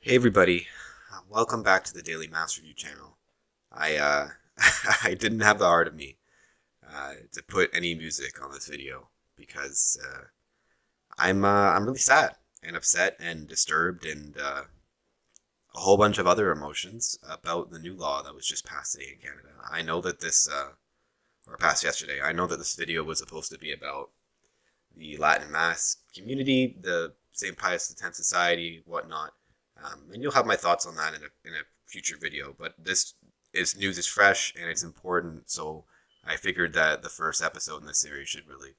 Hey everybody, welcome back to the Daily Mass Review channel. I I didn't have the heart of me to put any music on this video because I'm really sad and upset and disturbed and a whole bunch of other emotions about the new law that was just passed today in Canada. I know that this or passed yesterday. I know that this video was supposed to be about the Latin Mass community, the St. Pius X Society, whatnot. And you'll have my thoughts on that in a future video. But this news is fresh and it's important, so I figured that the first episode in this series should really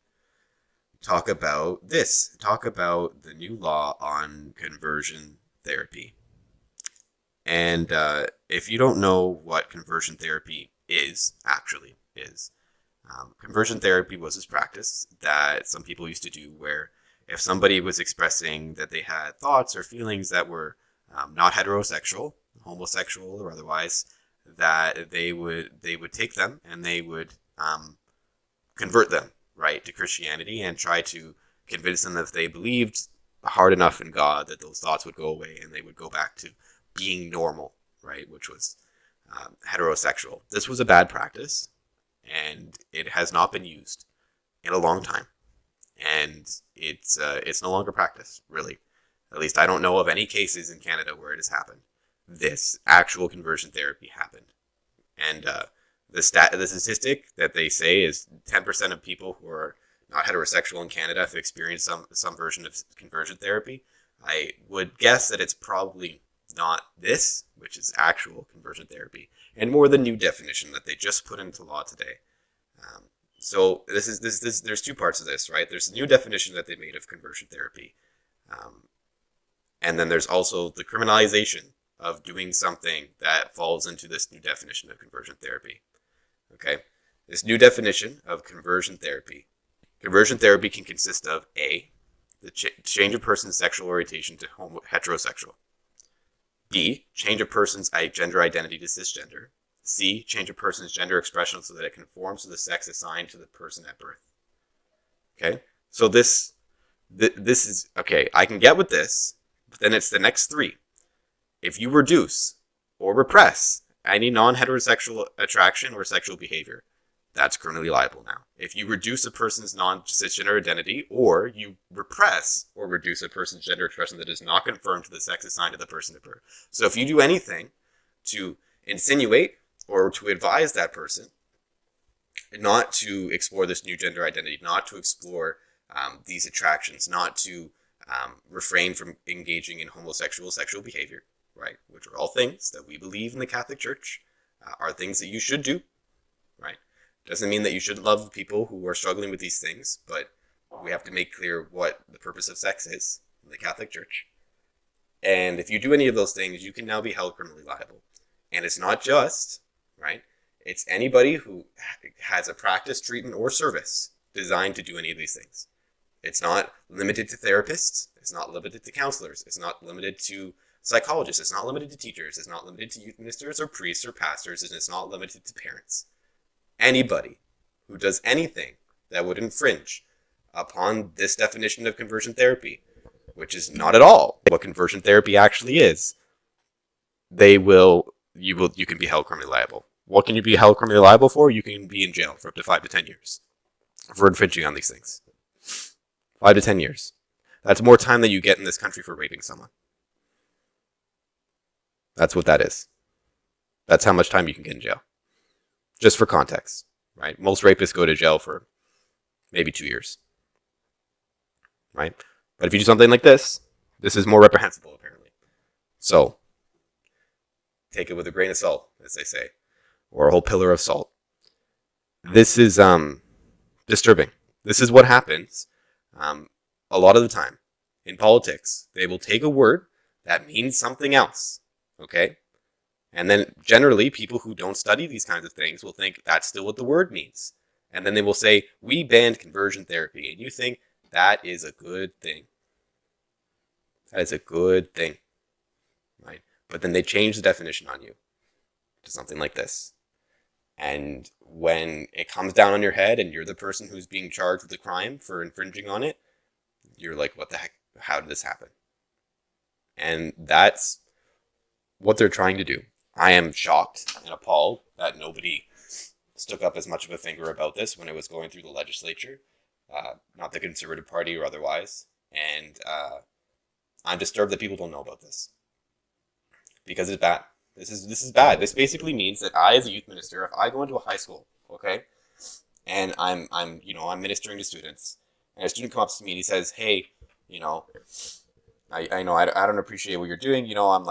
talk about the new law on conversion therapy. And if you don't know what conversion therapy is, conversion therapy was this practice that some people used to do where if somebody was expressing that they had thoughts or feelings that were not heterosexual, homosexual or otherwise, that they would take them and they would convert them right to Christianity and try to convince them that if they believed hard enough in God that those thoughts would go away and they would go back to being normal, right, which was heterosexual. This was a bad practice, and it has not been used in a long time, and it's no longer practiced, really. At least I don't know of any cases in Canada where it has happened. This actual conversion therapy happened, and the statistic that they say is 10% of people who are not heterosexual in Canada have experienced some version of conversion therapy. I would guess that it's probably not this, which is actual conversion therapy, and more the new definition that they just put into law today. Um, so this. There's two parts of this, right? There's the new definition that they made of conversion therapy, um, and then there's also the criminalization of doing something that falls into this new definition of conversion therapy. Okay, this new definition of conversion therapy. Conversion therapy can consist of A, the change of person's sexual orientation to heterosexual. B, change a person's gender identity to cisgender. C, change a person's gender expression so that it conforms to the sex assigned to the person at birth. Okay, so this is okay. I can get with this, but then it's the next three. If you reduce or repress any non-heterosexual attraction or sexual behavior, that's criminally liable now. If you reduce a person's non-cisgender identity, or you repress or reduce a person's gender expression that does not conform to the sex assigned to the person at birth. So if you do anything to insinuate or to advise that person not to explore this new gender identity, not to explore these attractions, not to refrain from engaging in homosexual sexual behavior, right, which are all things that we believe in the Catholic Church are things that you should do, right? Doesn't mean that you shouldn't love people who are struggling with these things, but we have to make clear what the purpose of sex is in the Catholic Church. And if you do any of those things, you can now be held criminally liable. And it's not just, right? It's anybody who has a practice, treatment, or service designed to do any of these things. It's not limited to therapists. It's not limited to counselors. It's not limited to psychologists. It's not limited to teachers. It's not limited to youth ministers or priests or pastors. And it's not limited to parents. Anybody who does anything that would infringe upon this definition of conversion therapy, which is not at all what conversion therapy actually is, you can be held criminally liable. What can you be held criminally liable for? You can be in jail for up to 5 to 10 years for infringing on these things. 5 to 10 years. That's more time than you get in this country for raping someone. That's what that is. That's how much time you can get in jail. Just for context, right? Most rapists go to jail for maybe 2 years, right? But if you do something like this is more reprehensible, apparently. So, take it with a grain of salt, as they say, or a whole pillar of salt. This is disturbing. This is what happens a lot of the time in politics. They will take a word that means something else, okay? And then generally, people who don't study these kinds of things will think that's still what the word means. And then they will say, we banned conversion therapy. And you think that is a good thing. That is a good thing, right? But then they change the definition on you to something like this. And when it comes down on your head and you're the person who's being charged with the crime for infringing on it, you're like, what the heck? How did this happen? And that's what they're trying to do. I am shocked and appalled that nobody stuck up as much of a finger about this when it was going through the legislature, not the Conservative Party or otherwise. And I'm disturbed that people don't know about this because it's bad. This is bad. This basically means that I, as a youth minister, if I go into a high school, okay, and I'm ministering to students, and a student comes up to me and he says, "Hey, you know, I know I don't appreciate what you're doing. You know, I'm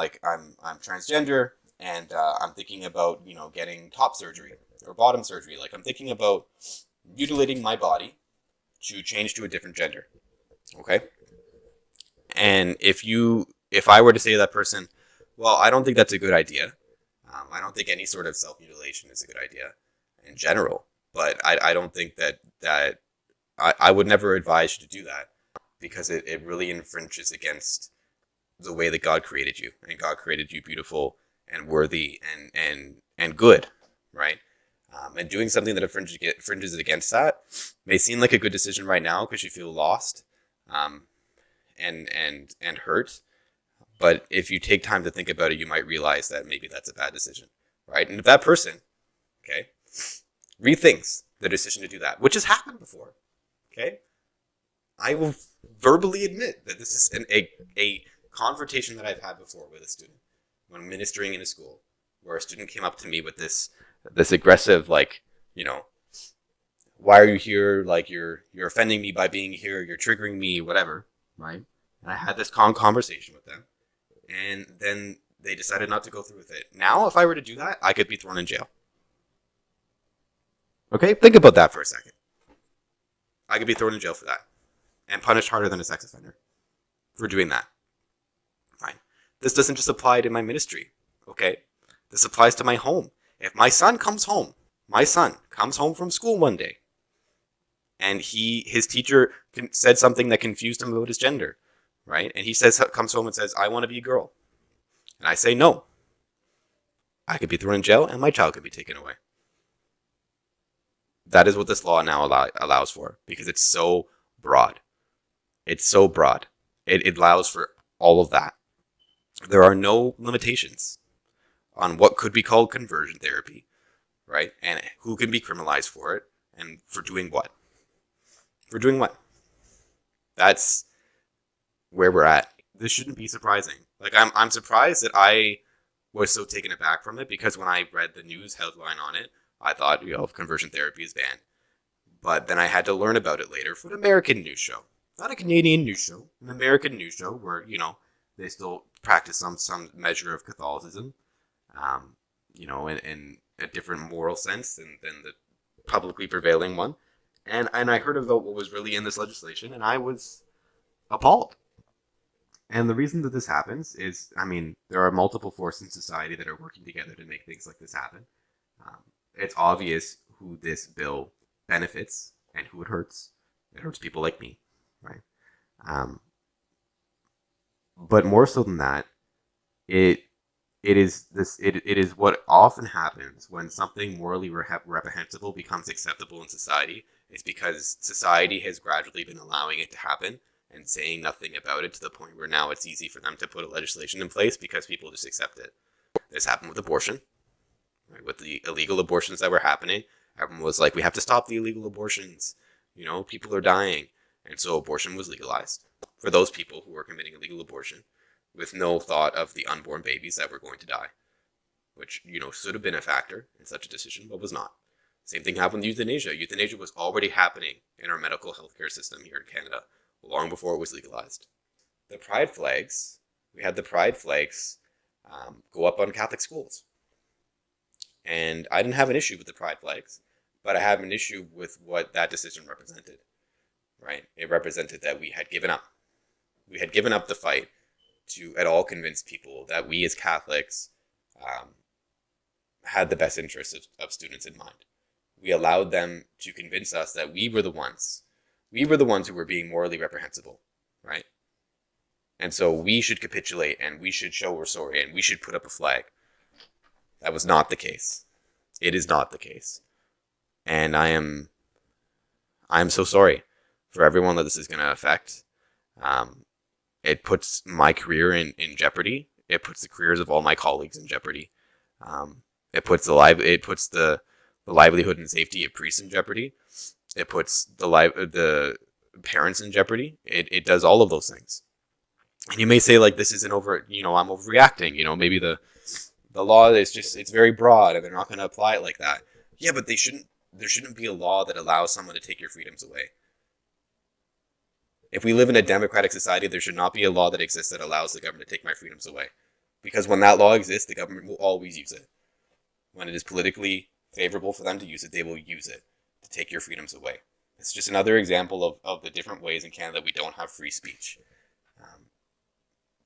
transgender, and I'm thinking about getting top surgery or bottom surgery. Like I'm thinking about mutilating my body to change to a different gender." Okay, and if I were to say to that person, well, I don't think that's a good idea. I don't think any sort of self mutilation is a good idea in general, but I don't think that I would never advise you to do that because it really infringes against the way that God created you, and God created you beautiful and worthy and good, right? And doing something that infringes against that may seem like a good decision right now because you feel lost, and hurt. But if you take time to think about it, you might realize that maybe that's a bad decision, right? And if that person, okay, rethinks the decision to do that, which has happened before, okay, I will verbally admit that this is a confrontation that I've had before with a student when ministering in a school, where a student came up to me with this aggressive, like, why are you here? Like you're offending me by being here. You're triggering me, whatever, right? And I had this calm conversation with them, and then they decided not to go through with it. Now, if I were to do that, I could be thrown in jail. Okay, think about that for a second. I could be thrown in jail for that and punished harder than a sex offender for doing that. Fine. This doesn't just apply to my ministry, okay? This applies to my home. If my son comes home from school one day, and his teacher said something that confused him about his gender, right? And he comes home and says, "I want to be a girl," and I say no. I could be thrown in jail, and my child could be taken away. That is what this law now allows for, because it's so broad. It's so broad. It allows for all of that. There are no limitations on what could be called conversion therapy, right? And who can be criminalized for it, and for doing what? For doing what? That's where we're at. This shouldn't be surprising. Like I'm surprised that I was so taken aback from it, because when I read the news headline on it, I thought, conversion therapy is banned. But then I had to learn about it later for an American news show. Not a Canadian news show, an American news show where, they still practice some measure of Catholicism, in a different moral sense than the publicly prevailing one. And I heard about what was really in this legislation, and I was appalled. And the reason that this happens is, there are multiple forces in society that are working together to make things like this happen. It's obvious who this bill benefits and who it hurts. It hurts people like me, right? But more so than that, it is what often happens when something morally reprehensible becomes acceptable in society. It's because society has gradually been allowing it to happen and saying nothing about it, to the point where now it's easy for them to put a legislation in place because people just accept it. This happened with abortion, right? With the illegal abortions that were happening. Everyone was like, we have to stop the illegal abortions. People are dying. And so abortion was legalized for those people who were committing illegal abortion, with no thought of the unborn babies that were going to die, which, should have been a factor in such a decision, but was not. Same thing happened with euthanasia. Euthanasia was already happening in our medical healthcare system here in Canada long before it was legalized. The pride flags, we had the pride flags go up on Catholic schools. And I didn't have an issue with the pride flags, but I have an issue with what that decision represented, right? It represented that we had given up. We had given up the fight to at all convince people that we as Catholics had the best interests of students in mind. We allowed them to convince us that we were the ones who were being morally reprehensible, right? And so we should capitulate, and we should show we're sorry, and we should put up a flag. That was not the case. It is not the case. And I am so sorry for everyone that this is going to affect. It puts my career in jeopardy It puts the careers of all my colleagues in jeopardy. It puts the livelihood and safety of priests in jeopardy. It puts the parents in jeopardy. It does all of those things. And you may say, like, this isn't over, I'm overreacting. Maybe the law is just, it's very broad and they're not going to apply it like that. Yeah, but there shouldn't be a law that allows someone to take your freedoms away. If we live in a democratic society, there should not be a law that exists that allows the government to take my freedoms away. Because when that law exists, the government will always use it. When it is politically favorable for them to use it, they will use it to take your freedoms away. It's just another example of the different ways in Canada we don't have free speech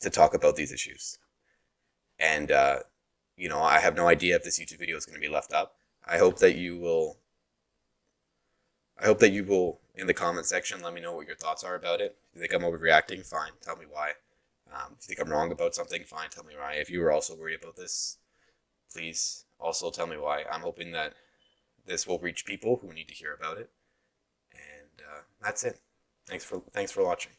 to talk about these issues. And, I have no idea if this YouTube video is going to be left up. I hope that you will, in the comment section, let me know what your thoughts are about it. If you think I'm overreacting, fine, tell me why. If you think I'm wrong about something, fine, tell me why. If you were also worried about this, please also tell me why. I'm hoping that this will reach people who need to hear about it. And that's it. Thanks for watching.